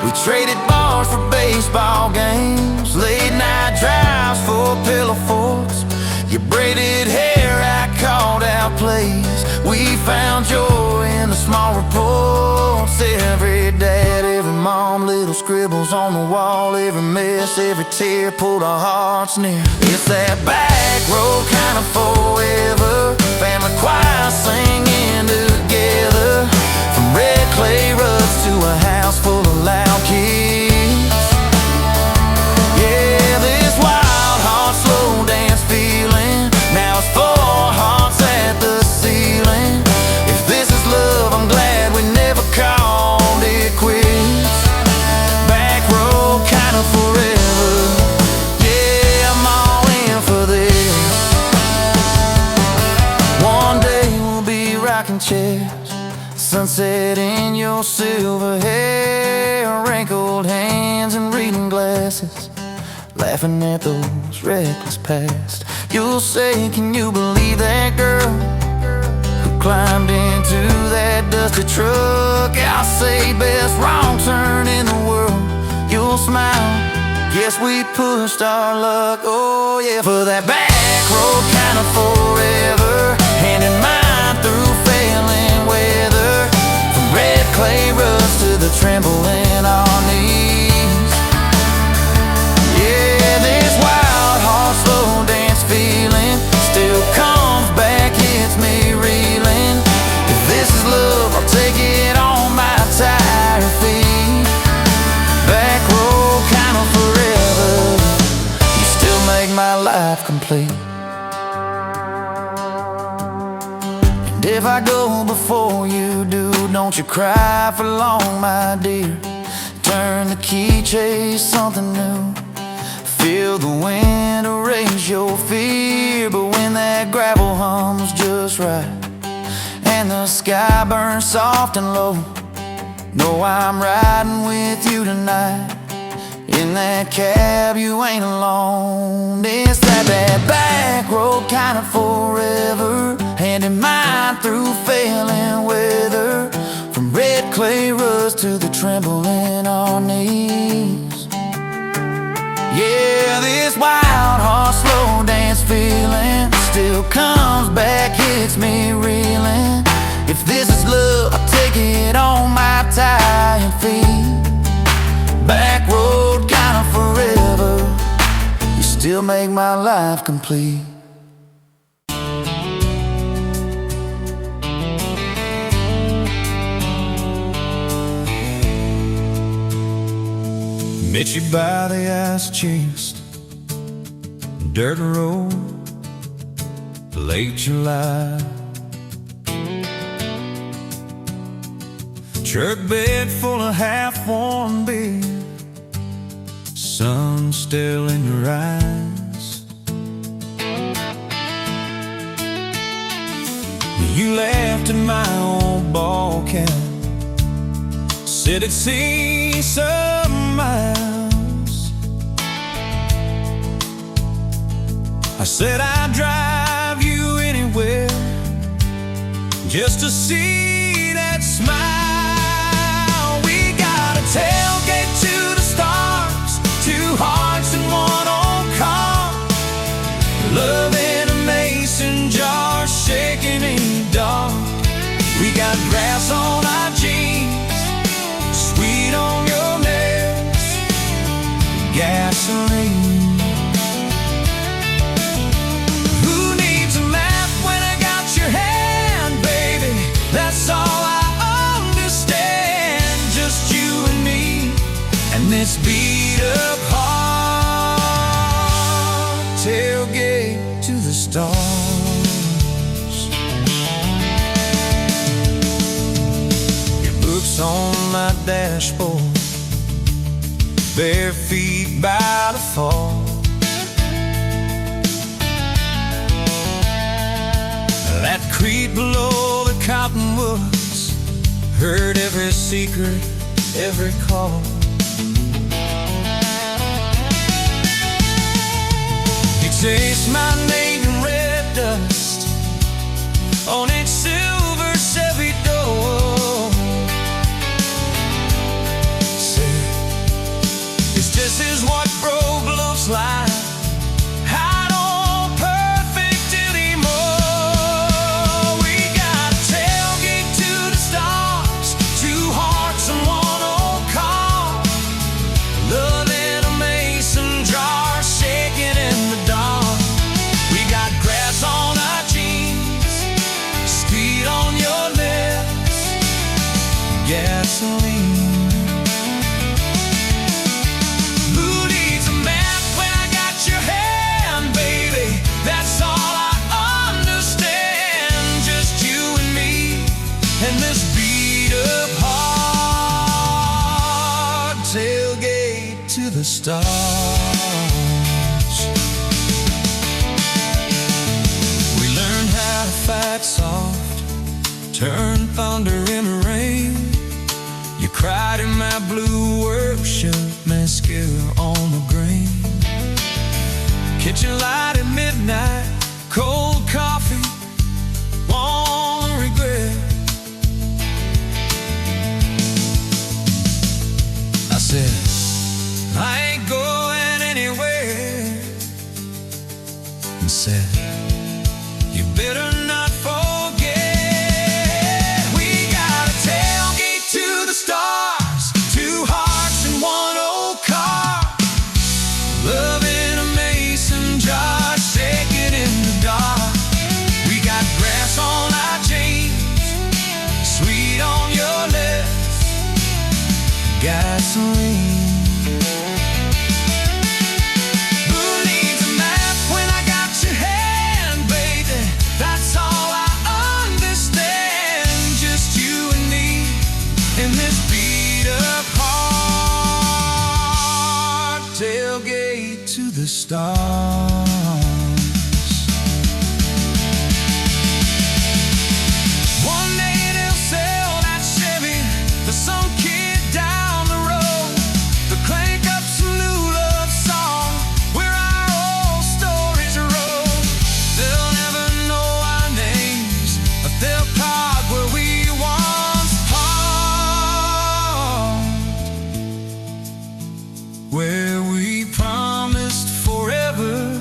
We traded bars for baseball games, late night drives for pillow forts. Your braided hair, I called out plays. We found joy in the small reports. Every dad, every mom, little scribbles on the wall. Every mess, every tear pulled our hearts near. It's that back road kind of forever. Family choir singing together. From red clay rugs to a house full of loud kids. Yeah, this wild heart slow dance feeling. Now it's 4 hearts at the ceiling. If this is love, I'm glad we never called it quits. Back road kind of forever. Yeah, I'm all in for this. One day we'll be rocking chairs, sunset in your silver hair, wrinkled hands and reading glasses, laughing at those reckless past. You'll say, can you believe that girl who climbed into that dusty truck? I'll say, best wrong turn in the world. You'll smile, guess we pushed our luck. Oh yeah, for that back road kind of forever, hand in mine through failing weather. From red clay rugs to the tremble in our knees. Yeah, this wild heart slow dance feeling still comes back, hits me reeling. If this is love, I'll take it on my tired feet. Back road kind of forever. You still make my life complete. And if I go before you do, don't you cry for long, my dear. Turn the key, chase something new. Feel the wind erase your fear. But when that gravel hums just right and the sky burns soft and low, know I'm riding with you tonight. In that cab you ain't alone. It's that back road kind of forever, hand in mine through failing weather. From red clay rugs to the tremble in our knees. Yeah, this wild heart slow dance feeling still comes back, hits me reeling. If this is love, I'll take it on my tired feet. Back road kind of forever. You still make my life complete. Met you by the ice chest, dirt road, late July. Truck bed full of half-warm beer, sun still in your eyes. You laughed at my old ball cap, said it'd see some miles. I said I'd drive you anywhere just to see that smile. We got a tailgate to the stars, 2 hearts in one old car, love in a mason jar, shaking in the dark. We got grass on our jeans, sweet on your lips, gasoline. Who needs a map when I got your hand, baby? That's all I understand. Just you and me, and this beat up heart, tailgate to the stars. On my dashboard, bare feet by the fall. That creek below the cottonwoods, heard every secret, every call. You taste my name in red dust, gasoline. Who needs a map when I got your hand, baby? That's all I understand. Just you and me and this beat up heart. Tailgate to the stars. We learned how to fight soft, turn thunder into rain. You cried in my blue workshop, mascara on the grain. Kitchen light at midnight, cold coffee, won't regret. I said, I ain't going anywhere. And said, you better not forget. We got a tailgate to the stars, 2 hearts in 1 old car. Love in a mason jar, shaking in the dark. We got grass on our jeans, sweet on your lips, gasoline. Who needs a map when I got your hand, baby? That's all I understand. Just you and me in this beat up heart. Tailgate to the stars. One day they'll sell that Chevy to some kid down the road. They'll crank up some new love song where our old stories roll. They'll never know our names, but they'll park where we once parked, where we promised forever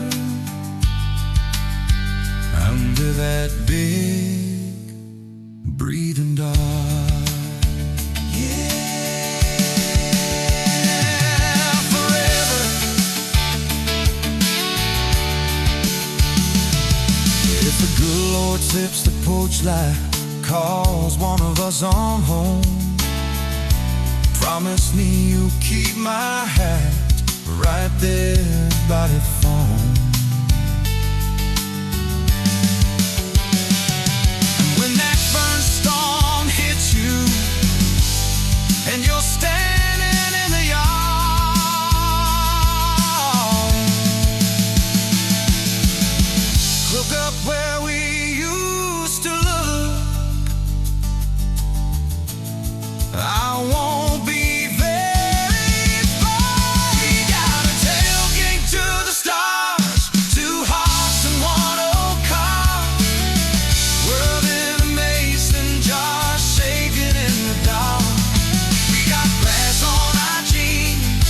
under that big breathing dog. Yeah, forever. If the good Lord sips the porch light, calls one of us on home, promise me you'll keep my hat right there by the phone. And when that burn storm hits you and you're standing in the yard, look up where we used to look. I won't be very far. We got a tailgate to the stars, 2 hearts in 1 old car. World in a mason jar, shaking in the dark. We got grass on our jeans,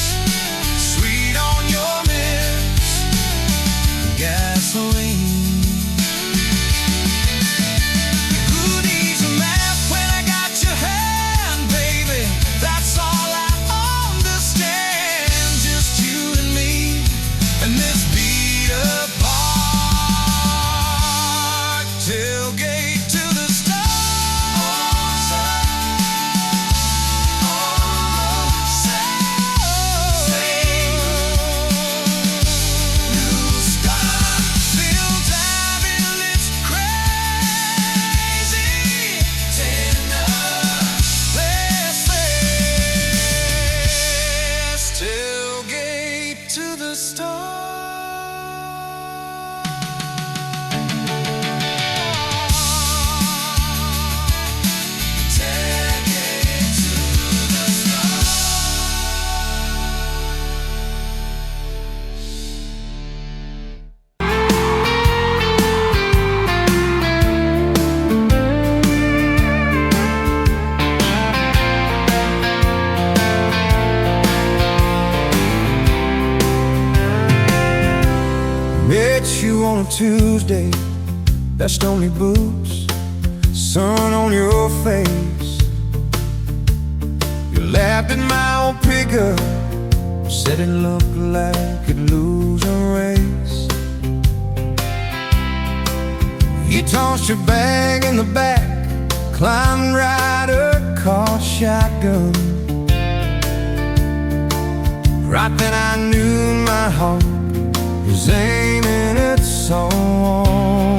sweet on your lips, gasoline. Who needs a map when I got your hand, baby? That's all I understand. Just you and me and this beat up heart. Tailgate to the stars. New stars. Feel diving, it's crazy. Tender places. Tailgate to the stars. Tailgate to the stars. Met you on a Tuesday, that's only boots, sun on your face. You laughed at my old pickup, said it looked like it'd lose a race. You tossed your bag in the back, climbed right across shotgun. Right then I knew my heart was aiming its song.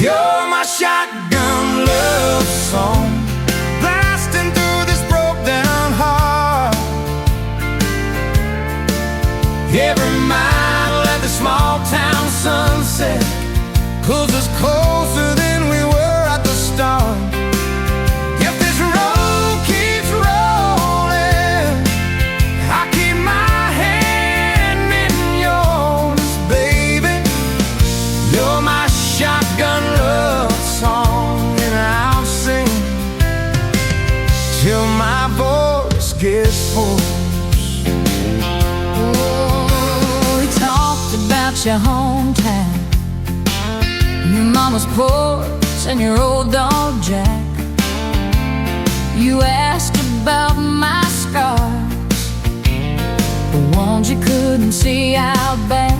You're my shotgun love song, blasting through this broke down heart. Every mile at the small town sunset pulls us closer than we were at the start. If this road keeps rolling, I keep my hand in yours, baby. You're my shotgun love song, and I'll sing till my voice gets hoarse. Oh, we talked about your hometown, your mama's porch and your old dog Jack. You asked about my scars, the ones you couldn't see out back.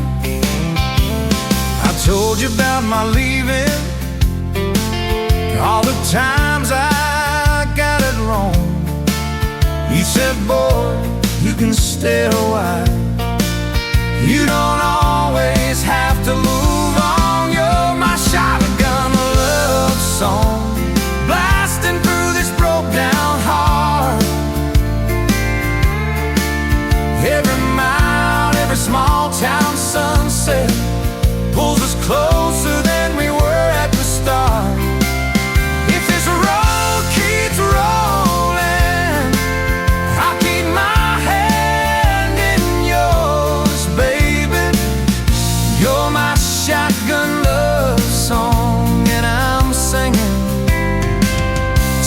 I told you about my leaving, all the times I got it wrong. You said, boy, you can stay a while, you don't always have to move on. You're my shotgun love song, blasting through this broke down heart. Every mile, every small town sunset pulls us closer than we were at the start. If this road keeps rolling, I'll keep my hand in yours, baby. You're my shotgun love song, and I'm singing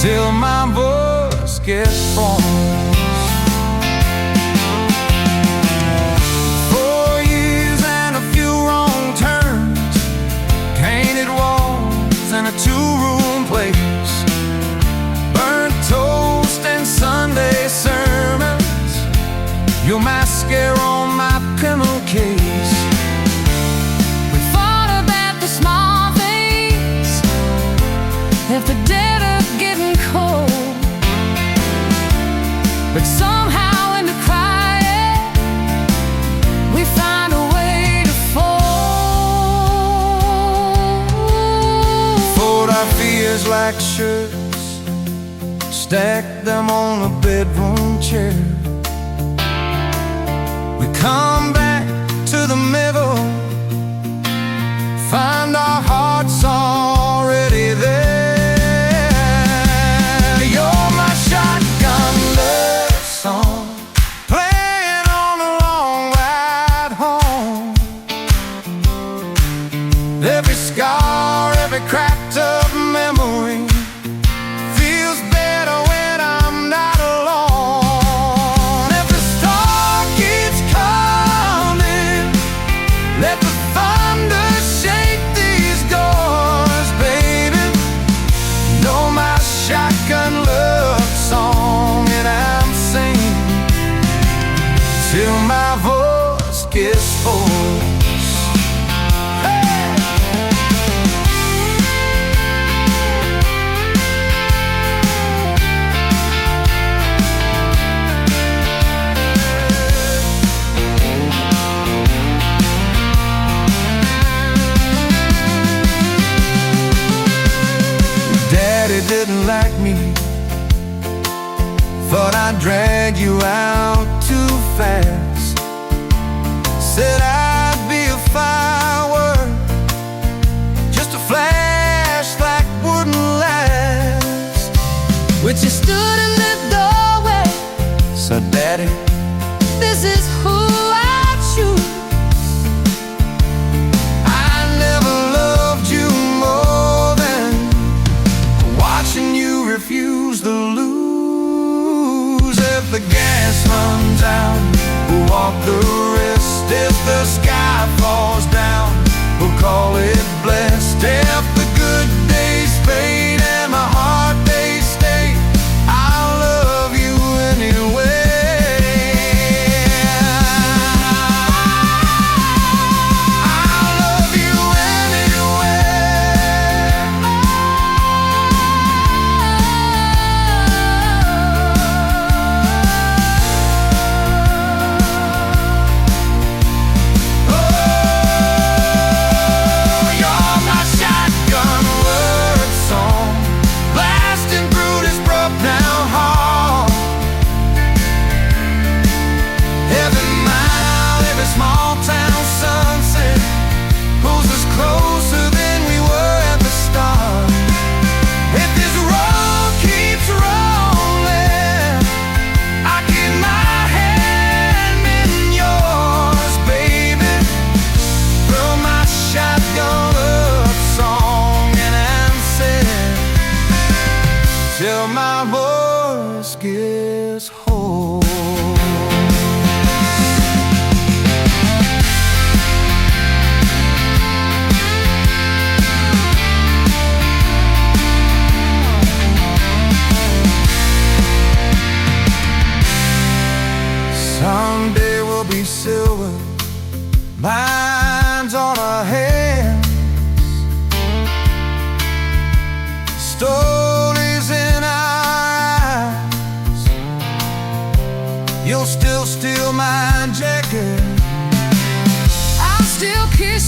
till my voice gets hoarse. 4 years and a few wrong turns, painted walls and a two-room place, burnt toast and Sunday sermons, your mascara on my pillowcase. We fought about the small things, left the dead of getting cold, but somehow in the quiet we find a way to fold. Fold our fears like shirts, stack them on a bedroom chair. We come back to the middle, find our hearts already there. You're my shotgun love song, playing on a long ride home. Every scar, every cracked up memory feels better when I'm not alone. If the storm keeps coming, let the thunder shake these doors, baby. Know my shotgun love song, and I'm singing till my voice gets hoarse. Hey! Daddy didn't like me, thought I'd drag you out too fast. Said I'd be a firework, just a flash like wouldn't last. When you stood in the doorway, So Daddy, this is who I choose. I never loved you more than watching you refuse to lose. If the gas runs out, we'll walk the rest. If the sky falls down, we'll call it blessed. If the good days fade and my hard days stay, I'll love you anyway. I'll love you anyway.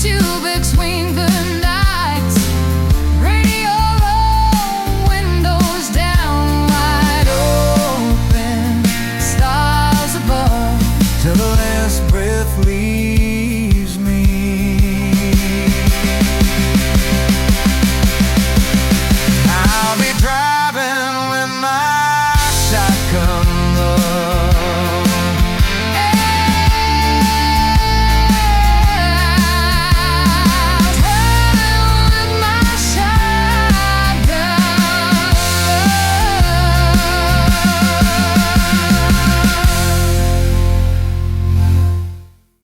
you,